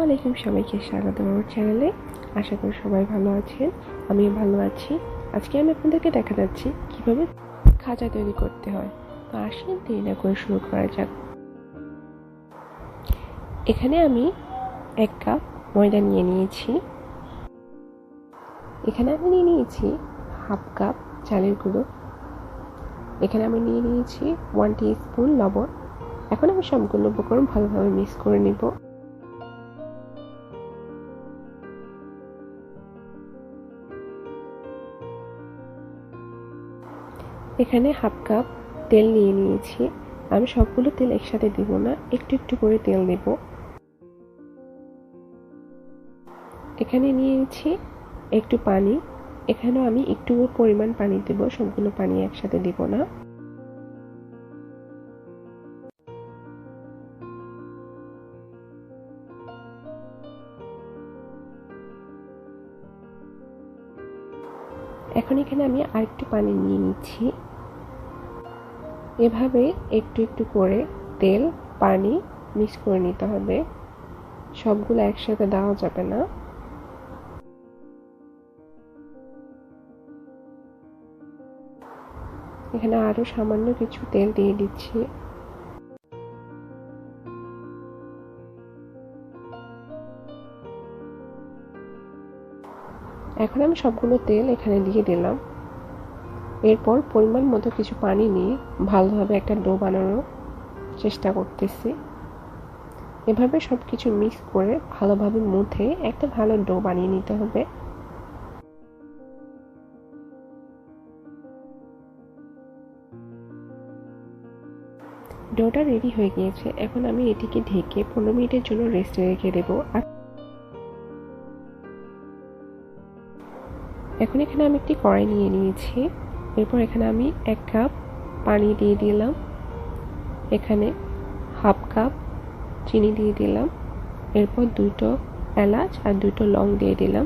আলাইকুম, সবাইকে স্বাগত আমার চ্যানেলে। আশা করি সবাই ভালো আছেন, আমিও ভালো আছি। আজকে আমি আপনাদেরকে দেখা যাচ্ছি কিভাবে খাজা তৈরি করতে হয়। তো আসেন দেরি না করে শুরু করা যাক। এখানে আমি 1 কাপ ময়দা নিয়ে নিয়েছি। এখানে আমি নিয়ে নিয়েছি হাফ কাপ চালের গুঁড়ো। এখানে আমি নিয়ে নিয়েছি 1 টিস্পুন লবণ। এখন আমি সবগুলো উপকরণ ভালোভাবে মিক্স করে নিব। এখানে হাফ কাপ তেল নিয়ে নিয়েছি। আমি সবগুলো তেল একসাথে দিব না, একটু একটু করে তেল দেব। এখানে নিয়েছি একটু পানি। এখানেও আমি একটু পরিমাণ পানি দেব, সবগুলো পানি একসাথে দিব না। এখন এখানে আমি আরেকটু পানি নিয়ে নিচ্ছি। এভাবে একটু একটু করে তেল পানি মিক্স করে নিতে হবে, সবগুলো একসাথে দেওয়া যাবে না। এখানে আরো সামান্য কিছু তেল দিয়ে দিচ্ছি। এখন আমি সবগুলো তেল এখানে দিয়ে দিলাম। এরপর পরিমাণ মতো কিছু পানি নিয়ে ভালোভাবে একটা ডো বানানোর চেষ্টা করতেছি। এভাবে সবকিছু মিক্স করে ভালোভাবে মুথে একটা ভালো ডো বানিয়ে নিতে হবে। ডোটা রেডি হয়ে গিয়েছে। এখন আমি এটিকে ঢেকে 15 মিনিটের জন্য রেস্টে রেখে দেব। এখন এখানে আমি একটি কড়াই নিয়ে নিয়েছি। এরপর এখানে আমি 1 কাপ পানি দিয়ে দিলাম। এখানে হাফ কাপ চিনি দিয়ে দিলাম। এরপর 2টো এলাচ আর 2টো লং দিয়ে দিলাম।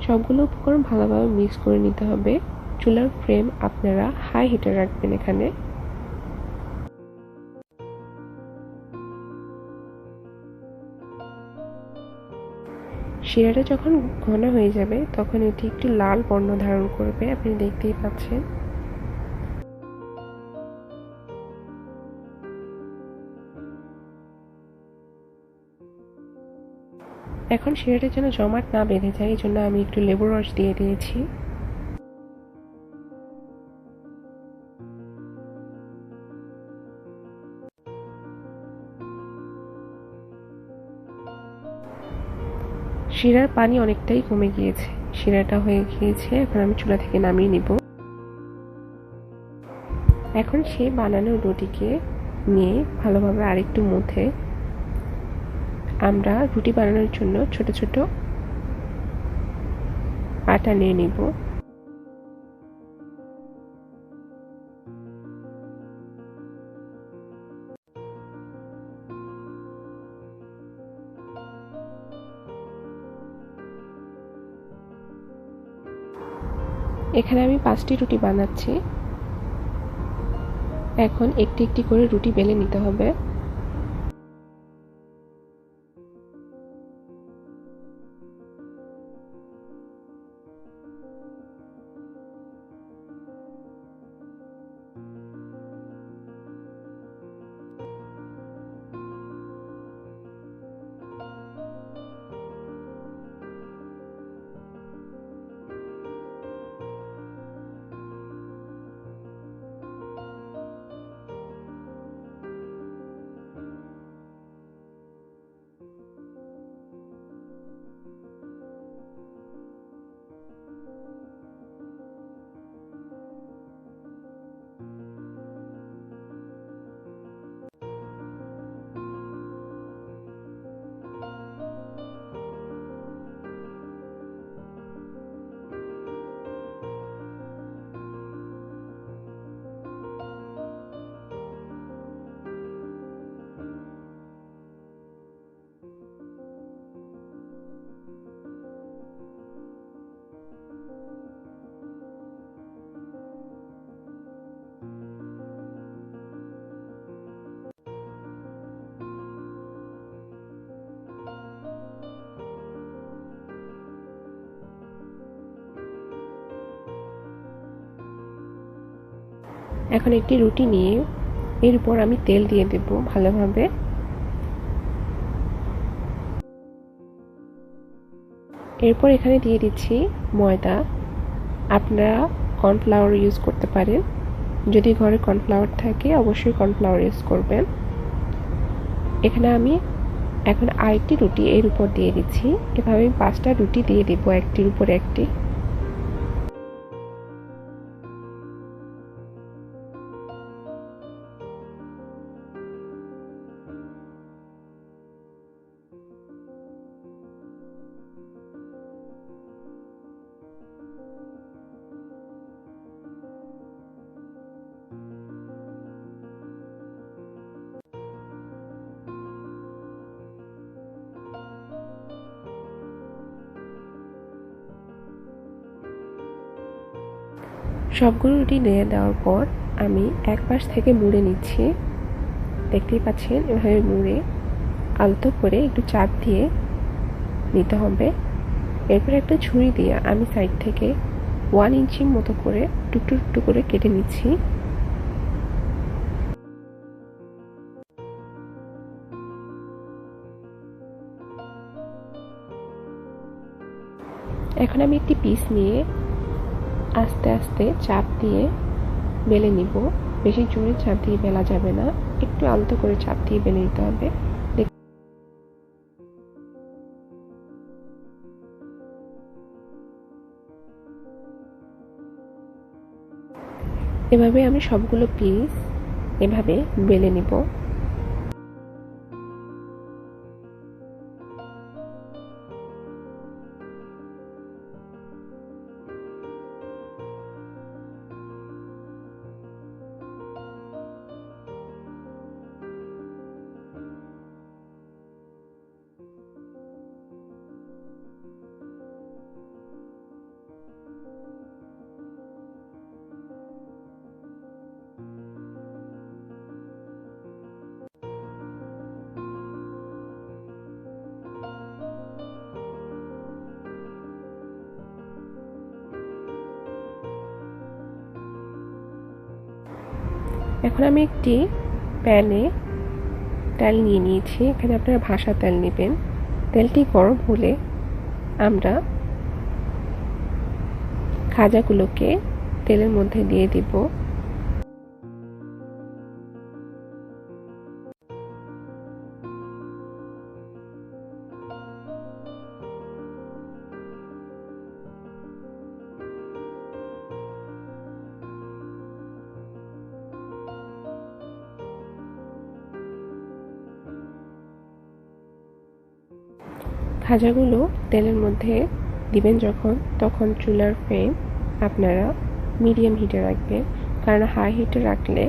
সবগুলো উপকরণ ভালোভাবে মিক্স করে নিতে হবে। চুলার ফ্লেম আপনারা হাই হিটে রাখবেন। এখানে শিরাটা যখন ঘন হয়ে যাবে তখন এটি একটু লাল বর্ণ ধারণ করবে, আপনি দেখতেই পাচ্ছেন। এখন শিরাটা যেন জমাট না বেঁধে যায়, এই জন্য আমি একটু লেবুর রস দিয়ে দিয়েছি। শিরার পানি অনেকটাই কমে গিয়েছে, শিরাটা হয়ে গিয়েছে। এখন আমি চুলা থেকে নামিয়ে নিব। এখন সেই বানানো রুটিকে নিয়ে ভালোভাবে আরেকটু মুথে আমরা রুটি বানানোর জন্য ছোট ছোট আটা নিয়ে নিব। এখানে আমি 5টি রুটি বানাচ্ছি। এখন একটি একটি করে রুটি বেলে নিতে হবে। এখন একটি রুটি নিয়ে এর উপর আমি তেল দিয়ে দেব ভালোভাবে। এরপর এখানে দিয়ে দিচ্ছি ময়দা। আপনারা কর্নফ্লাওয়ার ইউজ করতে পারেন। যদি ঘরে কর্নফ্লাওয়ার থাকে অবশ্যই কর্নফ্লাওয়ার ইউজ করবেন। এখানে আমি এখন আরেকটি রুটি এর উপর দিয়ে দিচ্ছি। এভাবে আমি 5টা রুটি দিয়ে দেব একটির উপর একটি। সবগুলো রুটি দিয়ে দেওয়ার পর আমি এক পাশ থেকে মুড়ে নিচ্ছি। দেখতেই পাচ্ছেন এভাবে মুড়ে আলতো করে একটু চাপ দিয়ে নিতে হবে। এরপর একটা ছুরি দিয়ে আমি সাইড থেকে 1 ইঞ্চির মতো করে টুকটু টুকটু করে কেটে নিচ্ছি। এখন আমি একটি পিস নিয়ে আস্তে আস্তে চাপ দিয়ে বেলে নিব। বেশি জোরে চাপ দিয়ে বেলা যাবে না, একটু আলতো করে চাপ দিয়ে বেলে নিতে হবে। এভাবে আমি সবগুলো পিস এভাবে বেলে নিব। এখন আমি একটি প্যানে তেল নিয়ে নিয়েছি। এখানে আপনারা ভাসা তেল নেবেন। তেলটি গরম হলে আমরা খাজাগুলোকে তেলের মধ্যে দিয়ে দিব। খাজাগুলো তেলের মধ্যে দিবেন যখন, তখন চুলার ফ্লেম আপনারা মিডিয়াম হিটে রাখবেন। কারণ হাই হিটে রাখলে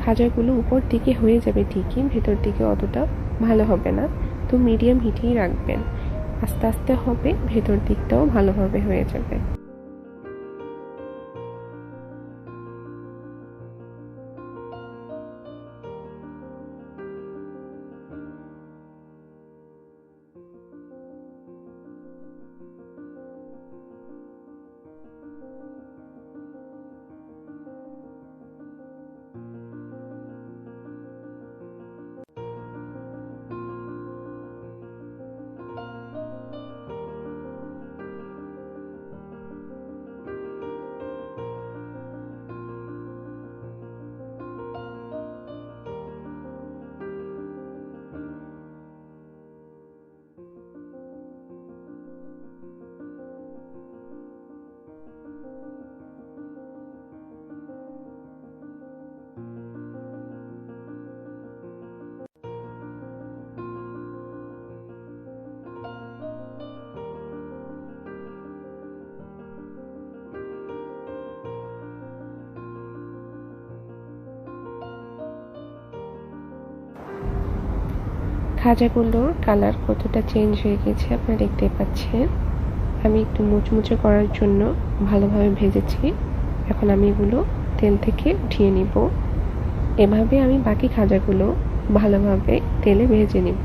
খাজাগুলো উপর দিকে হয়ে যাবে ঠিকই, ভেতর দিকে অতটা ভালো হবে না। তো মিডিয়াম হিটেই রাখবেন, আস্তে আস্তে হবে, ভেতর দিকটাও ভালোভাবে হয়ে যাবে। খাজাগুলোর কালার কতটা চেঞ্জ হয়ে গেছে আপনারা দেখতে পাচ্ছেন। আমি একটু মুচমুচে করার জন্য ভালোভাবে ভেজেছি। এখন আমি এগুলো তেল থেকে উঠিয়ে নিব। এভাবে আমি বাকি খাজাগুলো ভালোভাবে তেলে ভেজে নিব।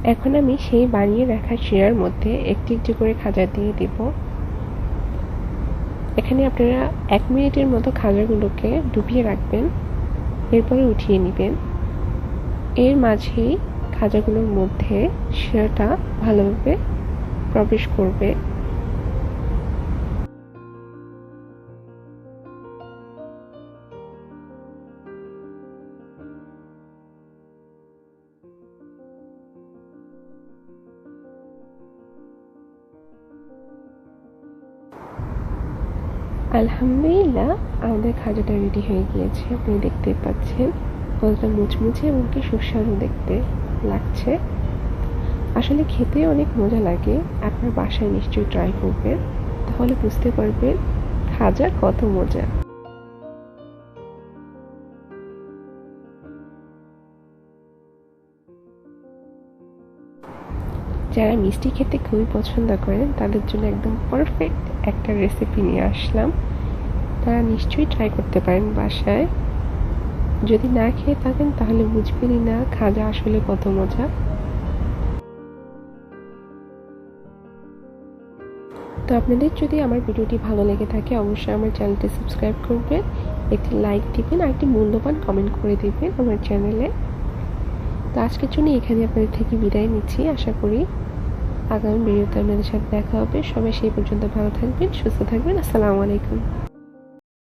এখন আমি সেই বানিয়ে রাখা শিরার মধ্যে একটি একটি করে খাজা দিয়ে দিব। এখানে আপনারা 1 মিনিটের মতো খাজাগুলোকে ডুবিয়ে রাখবেন, এরপরে উঠিয়ে নেবেন। এর মাঝেই খাজাগুলোর মধ্যে শিরাটা ভালোভাবে প্রবেশ করবে। আলহামদুলিল্লাহ, আমাদের খাজাটা রেডি হয়ে গিয়েছে। আপনি দেখতে পাচ্ছেন কতটা মুচমুচে এবং কি সুস্বাদু দেখতে লাগছে। আসলে খেতে অনেক মজা লাগে। আপনার বাসায় নিশ্চয়ই ট্রাই করবেন, তাহলে বুঝতে পারবেন খাজা কত মজা। যারা মিষ্টি খেতে খুবই পছন্দ করেন তাদের জন্য একদম পারফেক্ট একটা রেসিপি নিয়ে আসলাম। তারা নিশ্চয়ই ট্রাই করতে পারেন বাসায়। যদি না খেয়ে থাকেন তাহলে বুঝবেনই না খাজা আসলে কত মজা। তো আপনাদের যদি আমার ভিডিওটি ভালো লেগে থাকে অবশ্যই আমার চ্যানেলটি সাবস্ক্রাইব করবেন, একটি লাইক দিবেন আর একটি মূল্যবান কমেন্ট করে দিবেন আমার চ্যানেলে। তো আজকের জন্য এখানে আপনাদের থেকে বিদায় নিচ্ছি। আশা করি আগামী ভিডিওতে আপনাদের সাথে দেখা হবে। সবাই সেই পর্যন্ত ভালো থাকবেন, সুস্থ থাকবেন। আসসালামু আলাইকুম।